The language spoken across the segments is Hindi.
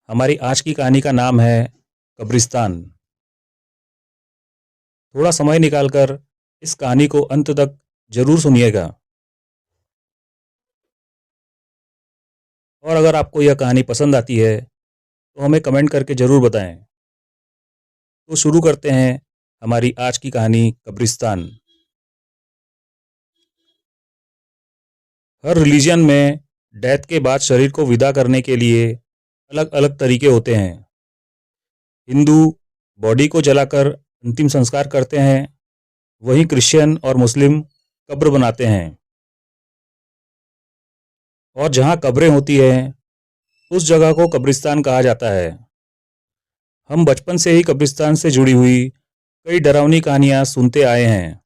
हमारी आज की कहानी का नाम है कब्रिस्तान। थोड़ा समय निकालकर इस कहानी को अंत तक जरूर सुनिएगा। और अगर आपको यह कहानी पसंद आती है तो हमें कमेंट करके जरूर बताएं। तो शुरू करते हैं हमारी आज की कहानी कब्रिस्तान। हर रिलीजन में डेथ के बाद शरीर को विदा करने के लिए अलग अलग तरीके होते हैं। हिंदू बॉडी को जलाकर अंतिम संस्कार करते हैं, वहीं क्रिश्चियन और मुस्लिम कब्र बनाते हैं। और जहाँ कब्रें होती हैं उस जगह को कब्रिस्तान कहा जाता है। हम बचपन से ही कब्रिस्तान से जुड़ी हुई कई डरावनी कहानियां सुनते आए हैं।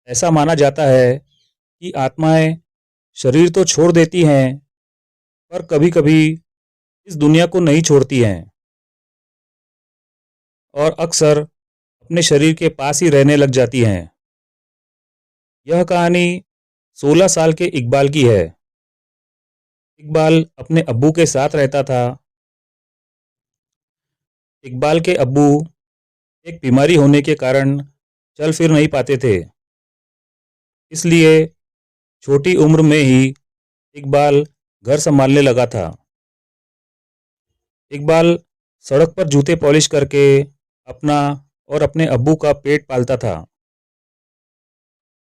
ऐसा माना जाता है कि आत्माएं शरीर तो छोड़ देती हैं, पर कभी-कभी इस दुनिया को नहीं छोड़ती हैं और अक्सर अपने शरीर के पास ही रहने लग जाती हैं। यह कहानी 16 साल के इकबाल की है। इकबाल अपने अब्बू के साथ रहता था। इकबाल के अब्बू एक बीमारी होने के कारण चल फिर नहीं पाते थे, इसलिए छोटी उम्र में ही इकबाल घर संभालने लगा था। इकबाल सड़क पर जूते पॉलिश करके अपना और अपने अब्बू का पेट पालता था।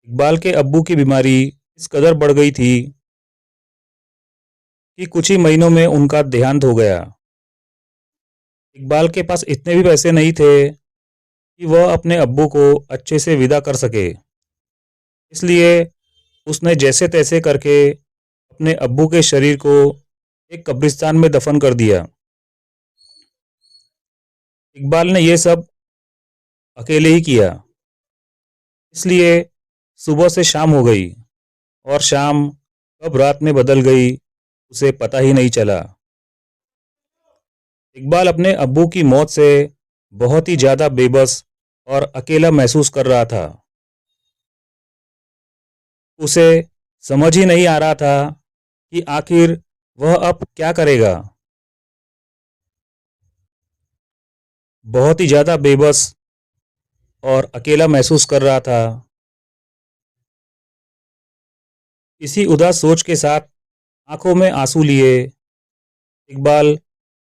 इकबाल के अब्बू की बीमारी इस कदर बढ़ गई थी कि कुछ ही महीनों में उनका देहांत हो गया। इकबाल के पास इतने भी पैसे नहीं थे कि वह अपने अब्बू को अच्छे से विदा कर सके, इसलिए उसने जैसे तैसे करके अपने अब्बू के शरीर को एक कब्रिस्तान में दफन कर दिया। इकबाल ने यह सब अकेले ही किया, इसलिए सुबह से शाम हो गई और शाम कब रात में बदल गई उसे पता ही नहीं चला। इकबाल अपने अब्बू की मौत से बहुत ही ज़्यादा बेबस और अकेला महसूस कर रहा था। उसे समझ ही नहीं आ रहा था कि आखिर वह अब क्या करेगा। बहुत ही ज़्यादा बेबस और अकेला महसूस कर रहा था। इसी उदास सोच के साथ आंखों में आंसू लिए इकबाल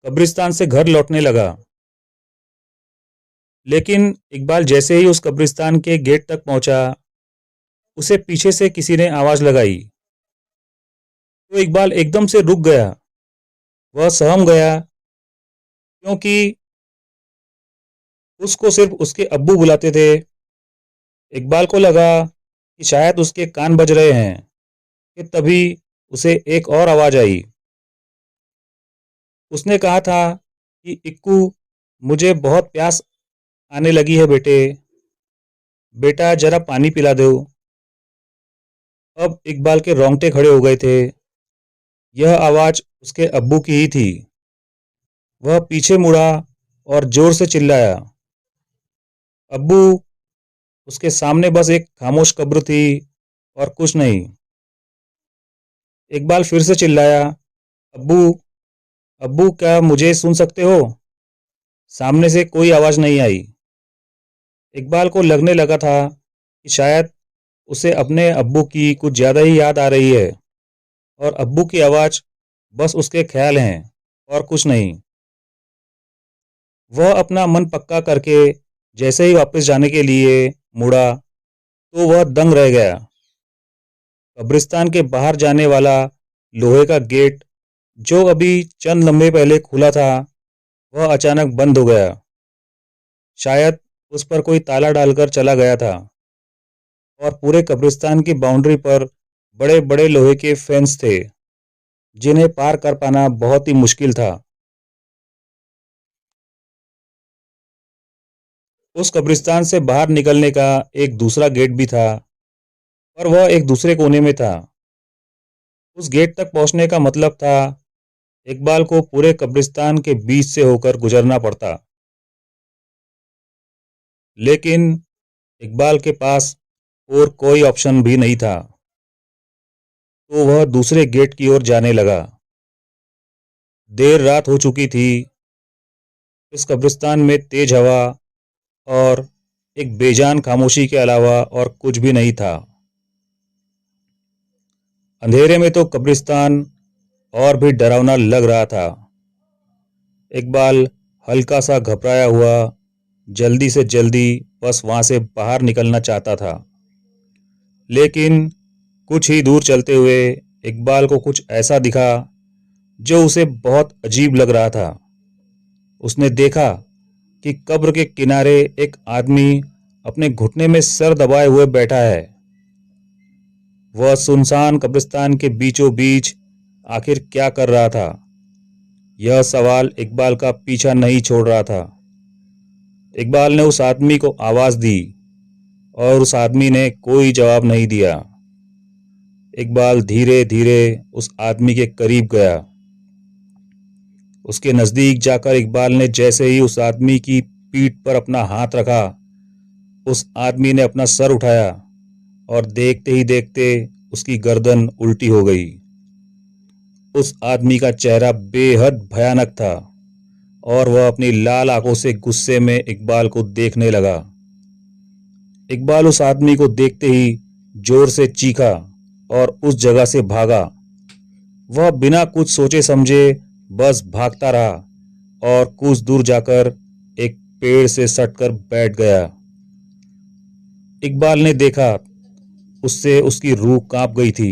कब्रिस्तान से घर लौटने लगा। लेकिन इकबाल जैसे ही उस कब्रिस्तान के गेट तक पहुंचा, उसे पीछे से किसी ने आवाज़ लगाई। तो इकबाल एकदम से रुक गया। वह सहम गया, क्योंकि उसको सिर्फ उसके अब्बू बुलाते थे। इकबाल को लगा कि शायद उसके कान बज रहे हैं कि तभी उसे एक और आवाज़ आई। उसने कहा था कि इक्कू, मुझे बहुत प्यास आने लगी है बेटे, बेटा जरा पानी पिला दो। अब इकबाल के रोंगटे खड़े हो गए थे। यह आवाज़ उसके अब्बू की ही थी। वह पीछे मुड़ा और जोर से चिल्लाया, अब्बू। उसके सामने बस एक खामोश कब्र थी और कुछ नहीं। इकबाल फिर से चिल्लाया, अब्बू, अब्बू क्या मुझे सुन सकते हो? सामने से कोई आवाज़ नहीं आई। इकबाल को लगने लगा था कि शायद उसे अपने अब्बू की कुछ ज़्यादा ही याद आ रही है और अब्बू की आवाज़ बस उसके ख्याल हैं और कुछ नहीं। वह अपना मन पक्का करके जैसे ही वापस जाने के लिए मुड़ा तो वह दंग रह गया। कब्रिस्तान के बाहर जाने वाला लोहे का गेट, जो अभी चंद लम्हे पहले खुला था, वह अचानक बंद हो गया। शायद उस पर कोई ताला डालकर चला गया था। और पूरे कब्रिस्तान की बाउंड्री पर बड़े बड़े लोहे के फेंस थे, जिन्हें पार कर पाना बहुत ही मुश्किल था। उस कब्रिस्तान से बाहर निकलने का एक दूसरा गेट भी था, और वह एक दूसरे कोने में था। उस गेट तक पहुंचने का मतलब था इकबाल को पूरे कब्रिस्तान के बीच से होकर गुजरना पड़ता। लेकिन इकबाल के पास और कोई ऑप्शन भी नहीं था, तो वह दूसरे गेट की ओर जाने लगा। देर रात हो चुकी थी। इस कब्रिस्तान में तेज हवा और एक बेजान खामोशी के अलावा और कुछ भी नहीं था। अंधेरे में तो कब्रिस्तान और भी डरावना लग रहा था। इकबाल हल्का सा घबराया हुआ जल्दी से जल्दी बस वहां से बाहर निकलना चाहता था, लेकिन कुछ ही दूर चलते हुए इकबाल को कुछ ऐसा दिखा जो उसे बहुत अजीब लग रहा था। उसने देखा कि कब्र के किनारे एक आदमी अपने घुटने में सर दबाए हुए बैठा है। वह सुनसान कब्रिस्तान के बीचों बीच आखिर क्या कर रहा था? यह सवाल इकबाल का पीछा नहीं छोड़ रहा था। इकबाल ने उस आदमी को आवाज दी और उस आदमी ने कोई जवाब नहीं दिया। इकबाल धीरे धीरे उस आदमी के करीब गया। उसके नजदीक जाकर इकबाल ने जैसे ही उस आदमी की पीठ पर अपना हाथ रखा, उस आदमी ने अपना सर उठाया और देखते ही देखते उसकी गर्दन उल्टी हो गई। उस आदमी का चेहरा बेहद भयानक था और वह अपनी लाल आंखों से गुस्से में इकबाल को देखने लगा। इकबाल उस आदमी को देखते ही जोर से चीखा और उस जगह से भागा। वह बिना कुछ सोचे समझे बस भागता रहा और कुछ दूर जाकर एक पेड़ से सटकर बैठ गया। इकबाल ने देखा उससे उसकी रूह कांप गई थी।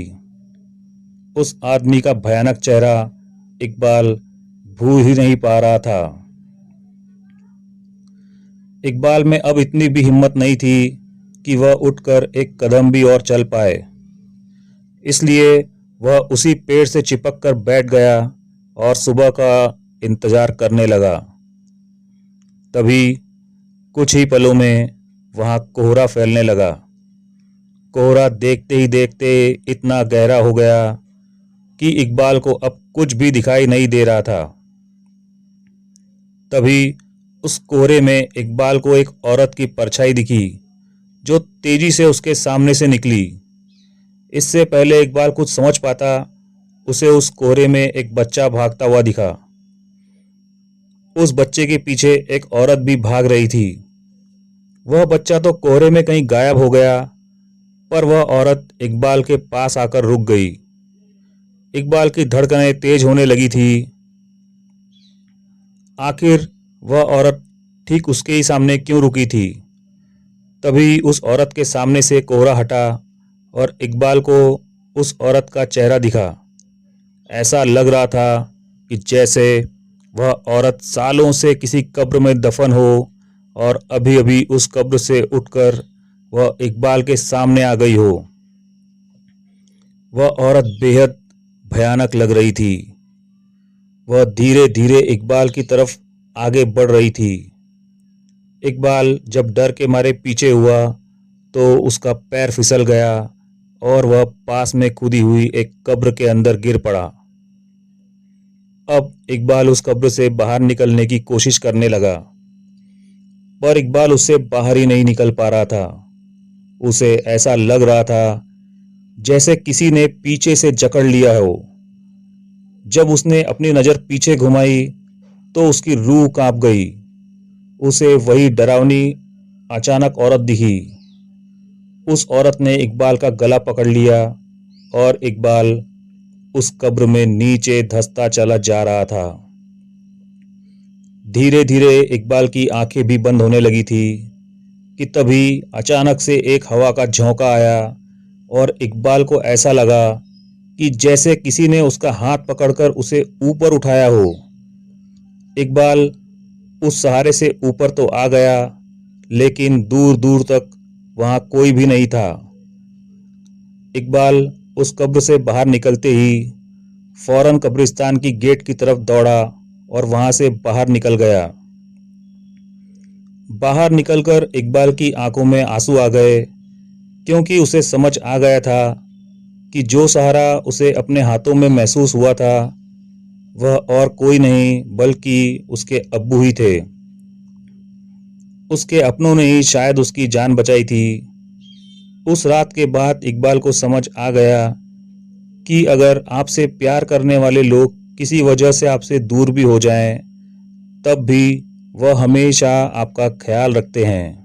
उस आदमी का भयानक चेहरा इकबाल भूल ही नहीं पा रहा था। इकबाल में अब इतनी भी हिम्मत नहीं थी कि वह उठकर एक कदम भी और चल पाए, इसलिए वह उसी पेड़ से चिपक कर बैठ गया और सुबह का इंतजार करने लगा। तभी कुछ ही पलों में वहां कोहरा फैलने लगा। कोहरा देखते ही देखते इतना गहरा हो गया कि इकबाल को अब कुछ भी दिखाई नहीं दे रहा था। तभी उस कोहरे में इकबाल को एक औरत की परछाई दिखी जो तेजी से उसके सामने से निकली। इससे पहले इकबाल कुछ समझ पाता, उसे उस कोहरे में एक बच्चा भागता हुआ दिखा। उस बच्चे के पीछे एक औरत भी भाग रही थी। वह बच्चा तो कोहरे में कहीं गायब हो गया, पर वह औरत इकबाल के पास आकर रुक गई। इकबाल की धड़कनें तेज होने लगी थी। आखिर वह औरत ठीक उसके ही सामने क्यों रुकी थी? तभी उस औरत के सामने से कोहरा हटा और इकबाल को उस औरत का चेहरा दिखा। ऐसा लग रहा था कि जैसे वह औरत सालों से किसी कब्र में दफन हो और अभी अभी उस कब्र से उठकर वह इकबाल के सामने आ गई हो। वह औरत बेहद भयानक लग रही थी। वह धीरे धीरे इकबाल की तरफ आगे बढ़ रही थी। इकबाल जब डर के मारे पीछे हुआ तो उसका पैर फिसल गया और वह पास में खुदी हुई एक कब्र के अंदर गिर पड़ा। अब इकबाल उस कब्र से बाहर निकलने की कोशिश करने लगा, पर इकबाल उससे बाहर ही नहीं निकल पा रहा था। उसे ऐसा लग रहा था जैसे किसी ने पीछे से जकड़ लिया हो। जब उसने अपनी नजर पीछे घुमाई तो उसकी रूह कांप गई। उसे वही डरावनी अचानक औरत दिखी। उस औरत ने इकबाल का गला पकड़ लिया और इकबाल उस कब्र में नीचे धंसता चला जा रहा था। धीरे धीरे इकबाल की आंखें भी बंद होने लगी थी कि तभी अचानक से एक हवा का झोंका आया और इकबाल को ऐसा लगा कि जैसे किसी ने उसका हाथ पकड़कर उसे ऊपर उठाया हो। इकबाल उस सहारे से ऊपर तो आ गया, लेकिन दूर दूर तक वहां कोई भी नहीं था। इकबाल उस कब्र से बाहर निकलते ही फौरन कब्रिस्तान की गेट की तरफ दौड़ा और वहां से बाहर निकल गया। बाहर निकलकर इकबाल की आंखों में आंसू आ गए, क्योंकि उसे समझ आ गया था कि जो सहारा उसे अपने हाथों में महसूस हुआ था वह और कोई नहीं बल्कि उसके अब्बू ही थे। उसके अपनों ने ही शायद उसकी जान बचाई थी। उस रात के बाद इकबाल को समझ आ गया कि अगर आपसे प्यार करने वाले लोग किसी वजह से आपसे दूर भी हो जाएं, तब भी वह हमेशा आपका ख्याल रखते हैं।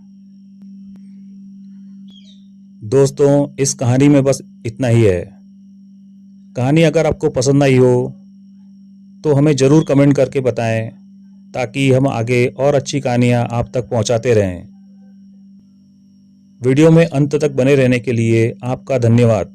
दोस्तों, इस कहानी में बस इतना ही है। कहानी अगर आपको पसंद आई हो तो हमें ज़रूर कमेंट करके बताएं, ताकि हम आगे और अच्छी कहानियाँ आप तक पहुंचाते रहें। वीडियो में अंत तक बने रहने के लिए आपका धन्यवाद।